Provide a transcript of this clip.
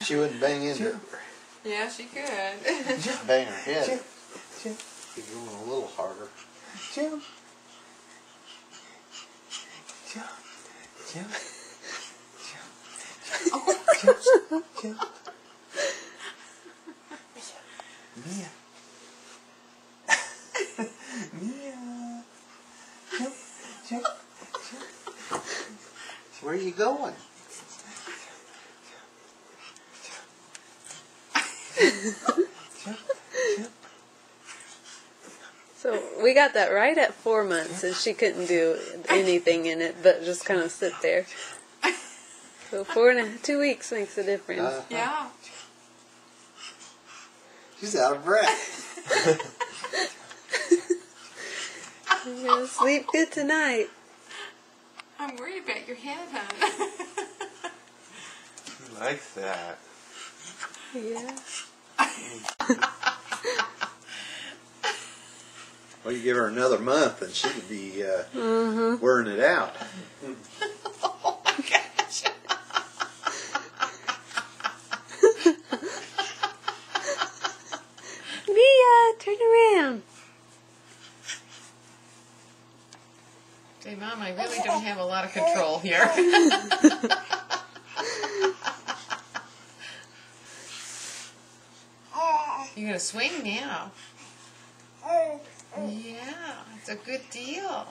She wouldn't bang into it. Yeah, she could. Bang her head. Jump, jump, Be going a little harder. jump, jump, jump, jump, jump, jump. Mia. Mia. Jump, jump, jump. Where are you going? Jump, jump. So we got that right at 4 months, and she couldn't do anything in it but just kind of sit there. So 2 weeks makes a difference. Yeah. She's out of breath. You're gonna sleep good tonight. I'm worried about your head, hon. He likes that. Yeah. Well, you give her another month and she could be wearing it out. Oh my gosh. Mia, turn around. Hey, Mom, I really don't have a lot of control here. You're going to swing now. Yeah, it's a good deal.